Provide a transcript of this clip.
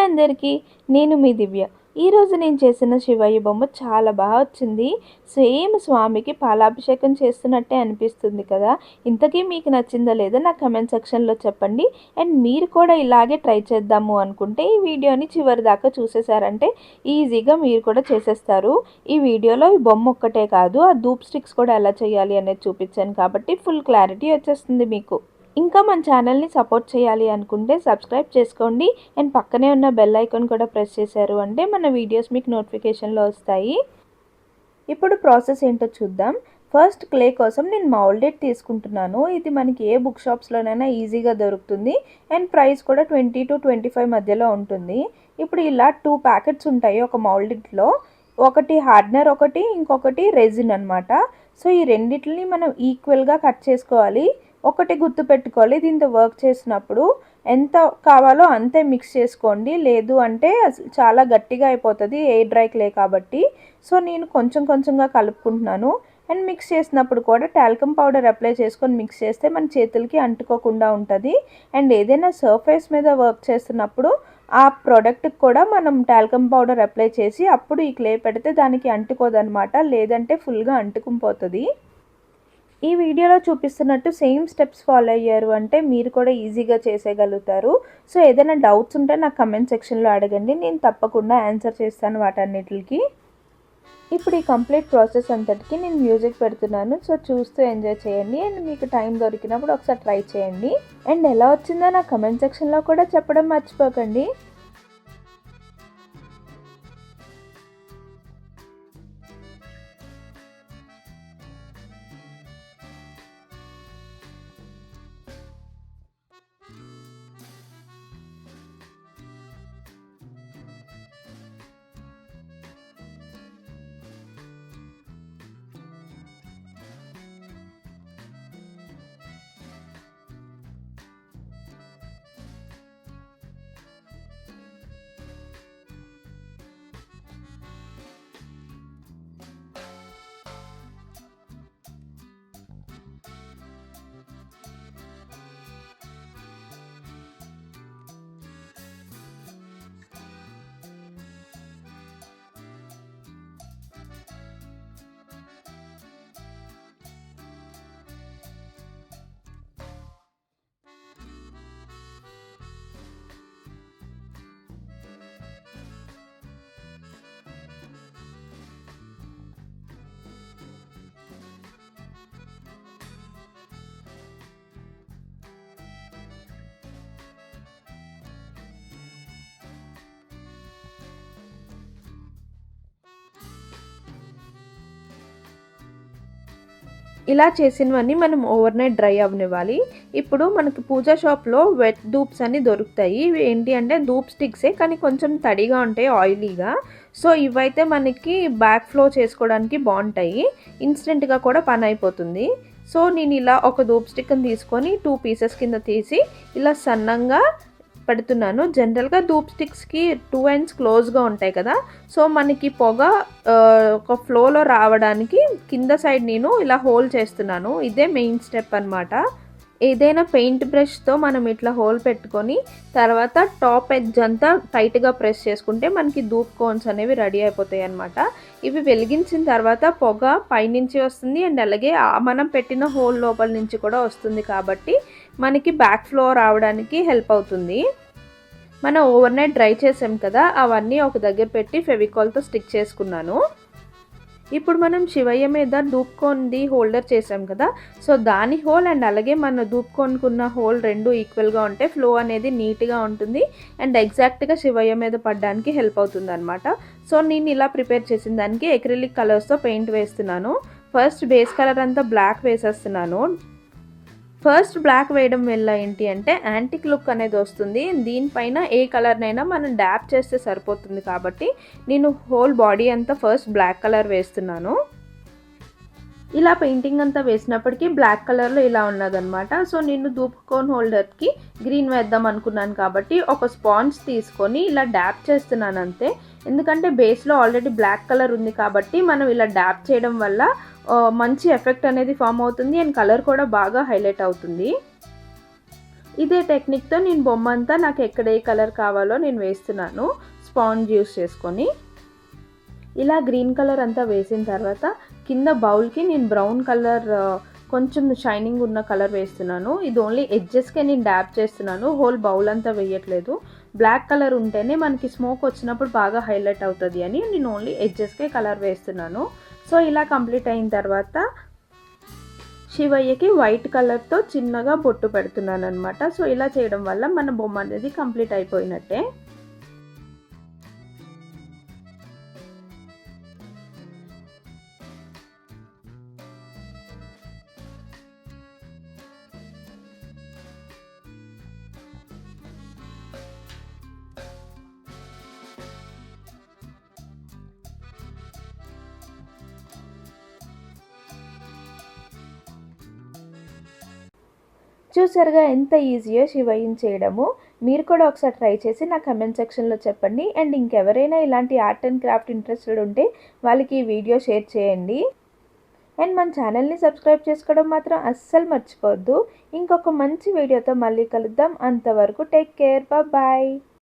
అందరికీ, నేను మీ దివ్య. ఈరోజు నేను చేసిన శివయ్య బొమ్మ చాలా బాగా వచ్చింది. సేమ్ స్వామికి పాలాభిషేకం చేస్తున్నట్టే అనిపిస్తుంది కదా. ఇంతకీ మీకు నచ్చిందో లేదో నా కమెంట్ సెక్షన్లో చెప్పండి. అండ్ మీరు కూడా ఇలాగే ట్రై చేద్దాము అనుకుంటే ఈ వీడియోని చివరి దాకా చూసేసారంటే ఈజీగా మీరు కూడా చేసేస్తారు. ఈ వీడియోలో ఈ బొమ్మ ఒక్కటే కాదు, ఆ ధూప్ స్టిక్స్ కూడా ఎలా చేయాలి అనేది చూపించాను కాబట్టి ఫుల్ క్లారిటీ వచ్చేస్తుంది మీకు. ఇంకా మన ఛానల్ని సపోర్ట్ చేయాలి అనుకుంటే సబ్స్క్రైబ్ చేసుకోండి. అండ్ పక్కనే ఉన్న బెల్ ఐకాన్ కూడా ప్రెస్ చేశారు అంటే మన వీడియోస్ మీకు నోటిఫికేషన్లో వస్తాయి. ఇప్పుడు ప్రాసెస్ ఏంటో చూద్దాం. ఫస్ట్ క్లే కోసం నేను మౌల్డెడ్ తీసుకుంటున్నాను. ఇది మనకి ఏ బుక్ షాప్స్లోనైనా ఈజీగా దొరుకుతుంది. అండ్ ప్రైస్ కూడా 20 to 25 మధ్యలో ఉంటుంది. ఇప్పుడు ఇలా 2 ప్యాకెట్స్ ఉంటాయి ఒక మౌల్డెడ్లో. ఒకటి హార్డ్నర్, ఇంకొకటి రెజిన్ అనమాట. సో ఈ రెండిటిని మనం ఈక్వల్గా కట్ చేసుకోవాలి. ఒకటి గుర్తు పెట్టుకోవాలి, దీంతో వర్క్ చేసినప్పుడు ఎంత కావాలో అంతే మిక్స్ చేసుకోండి. లేదు అంటే చాలా గట్టిగా అయిపోతుంది ఎయిర్ డ్రై క్లే కాబట్టి. సో నేను కొంచెం కొంచెంగా కలుపుకుంటున్నాను. అండ్ మిక్స్ చేసినప్పుడు కూడా టాల్కమ్ పౌడర్ అప్లై చేసుకొని మిక్స్ చేస్తే మన చేతులకి అంటుకోకుండా ఉంటుంది. అండ్ ఏదైనా సర్ఫేస్ మీద వర్క్ చేస్తున్నప్పుడు ఆ ప్రోడక్ట్కి కూడా మనం టాల్కమ్ పౌడర్ అప్లై చేసి అప్పుడు ఈ క్లే పెడితే దానికి అంటుకోదనమాట, లేదంటే ఫుల్గా అంటుకుపోతుంది. ఈ వీడియోలో చూపిస్తున్నట్టు సేమ్ స్టెప్స్ ఫాలో అయ్యారు అంటే మీరు కూడా ఈజీగా చేసేయగలుగుతారు. సో ఏదైనా డౌట్స్ ఉంటే నాకు కమెంట్ సెక్షన్లో అడగండి, నేను తప్పకుండా ఆన్సర్ చేస్తాను వాటన్నిటికి. ఇప్పుడు ఈ కంప్లీట్ ప్రాసెస్ అంతటికి నేను మ్యూజిక్ పెడుతున్నాను. సో చూస్తూ ఎంజాయ్ చేయండి. అండ్ మీకు టైం దొరికినప్పుడు ఒకసారి ట్రై చేయండి. అండ్ ఎలా వచ్చిందో నా కమెంట్ సెక్షన్లో కూడా చెప్పడం మర్చిపోకండి. ఇలా చేసినవన్నీ మనం ఓవర్ నైట్ డ్రై అవ్వనివ్వాలి. ఇప్పుడు మనకి పూజా షాప్లో వెట్ ధూప్స్ అని దొరుకుతాయి. ఇవి ఏంటి అంటే ధూప్ స్టిక్సే, కానీ కొంచెం తడిగా ఉంటాయి, ఆయిలీగా. సో ఇవైతే మనకి బ్యాక్ ఫ్లో చేసుకోవడానికి బాగుంటాయి, ఇన్స్టెంట్గా కూడా పని అయిపోతుంది. సో నేను ఇలా ఒక ధూప్ స్టిక్ని తీసుకొని 2 పీసెస్ కింద తీసి ఇలా సన్నంగా పెడుతున్నాను. జనరల్గా ధూప్ స్టిక్స్కి 2 ends క్లోజ్గా ఉంటాయి కదా. సో మనకి పొగ ఒక ఫ్లోలో రావడానికి కింద సైడ్ నేను ఇలా హోల్ చేస్తున్నాను. ఇదే మెయిన్ స్టెప్ అనమాట. ఏదైనా పెయింట్ బ్రష్తో మనం ఇట్లా హోల్ పెట్టుకొని తర్వాత టాప్ ఎడ్జ్ అంతా టైట్గా ప్రెస్ చేసుకుంటే మనకి ధూప్ కోన్స్ అనేవి రెడీ అయిపోతాయి అన్నమాట. ఇవి వెలిగించిన తర్వాత పొగ పైనుంచి వస్తుంది అండ్ అలాగే మనం పెట్టిన హోల్ లోపల నుంచి కూడా వస్తుంది కాబట్టి మనకి బ్యాక్ ఫ్లో రావడానికి హెల్ప్ అవుతుంది. మనం ఓవర్ నైట్ డ్రై చేసాం కదా, అవన్నీ ఒక దగ్గర పెట్టి ఫెవికాల్తో స్టిక్ చేసుకున్నాను. ఇప్పుడు మనం శివయ్య మీద ధూప్ కోన్ది హోల్డర్ చేసాం కదా, సో దాని హోల్ అండ్ అలాగే మన ధూప్ కోన్కున్న హోల్ రెండు ఈక్వల్గా ఉంటే ఫ్లో అనేది నీట్గా ఉంటుంది అండ్ ఎగ్జాక్ట్గా శివయ్య మీద పడడానికి హెల్ప్ అవుతుంది అనమాట. సో నేను ఇలా ప్రిపేర్ చేసిన దానికి ఎక్రిలిక్ కలర్స్తో పెయింట్ వేస్తున్నాను. ఫస్ట్ బేస్ కలర్ అంతా బ్లాక్ వేసేస్తున్నాను. ఫస్ట్ బ్లాక్ వేయడం వల్ల ఏంటి అంటే యాంటిక్ లుక్ అనేది వస్తుంది. దీనిపైన ఏ కలర్నైనా మనం డ్యాప్ చేస్తే సరిపోతుంది కాబట్టి నేను హోల్ బాడీ అంతా ఫస్ట్ బ్లాక్ కలర్ వేస్తున్నాను. ఇలా పెయింటింగ్ అంతా వేసినప్పటికీ బ్లాక్ కలర్లో ఇలా ఉన్నదనమాట. సో నేను ధూప్ కోన్ హోల్డర్కి గ్రీన్ వేద్దాం అనుకున్నాను కాబట్టి ఒక స్పాంజ్ తీసుకొని ఇలా డ్యాప్ చేస్తున్నాను అంతే. ఎందుకంటే బేస్లో ఆల్రెడీ బ్లాక్ కలర్ ఉంది కాబట్టి మనం ఇలా డ్యాప్ చేయడం వల్ల మంచి ఎఫెక్ట్ అనేది ఫామ్ అవుతుంది అండ్ కలర్ కూడా బాగా హైలైట్ అవుతుంది. ఇదే టెక్నిక్తో నేను బొమ్మ అంతా నాకు ఎక్కడ ఏ కలర్ కావాలో నేను వేస్తున్నాను స్పాంజ్ యూస్ చేసుకొని. ఇలా గ్రీన్ కలర్ అంతా వేసిన తర్వాత కింద బౌల్కి నేను బ్రౌన్ కలర్ కొంచెం షైనింగ్ ఉన్న కలర్ వేస్తున్నాను. ఇది ఓన్లీ ఎడ్జెస్కే నేను డ్యాప్ చేస్తున్నాను, హోల్ బౌల్ అంతా వేయట్లేదు. బ్లాక్ కలర్ ఉంటేనే మనకి స్మోక్ వచ్చినప్పుడు బాగా హైలైట్ అవుతుంది అని నేను ఓన్లీ ఎడ్జెస్కే కలర్ వేస్తున్నాను. సో ఇలా కంప్లీట్ అయిన తర్వాత శివయ్యకి వైట్ కలర్తో చిన్నగా బొట్టు పెడుతున్నాను అనమాట. సో ఇలా చేయడం వల్ల మన బొమ్మ అనేది కంప్లీట్ అయిపోయినట్టే. చూసారుగా ఎంత ఈజీయో శివయ్యని చేయడము. మీరు కూడా ఒకసారి ట్రై చేసి నా కమెంట్ సెక్షన్లో చెప్పండి. అండ్ ఇంకెవరైనా ఇలాంటి ఆర్ట్ అండ్ క్రాఫ్ట్ ఇంట్రెస్టెడ్ ఉంటే వాళ్ళకి ఈ వీడియో షేర్ చేయండి. అండ్ మన ఛానల్ని సబ్స్క్రైబ్ చేసుకోవడం మాత్రం అస్సలు మర్చిపోవద్దు. ఇంకొక మంచి వీడియోతో మళ్ళీ కలుద్దాం. అంతవరకు టేక్ కేర్, బాయ్.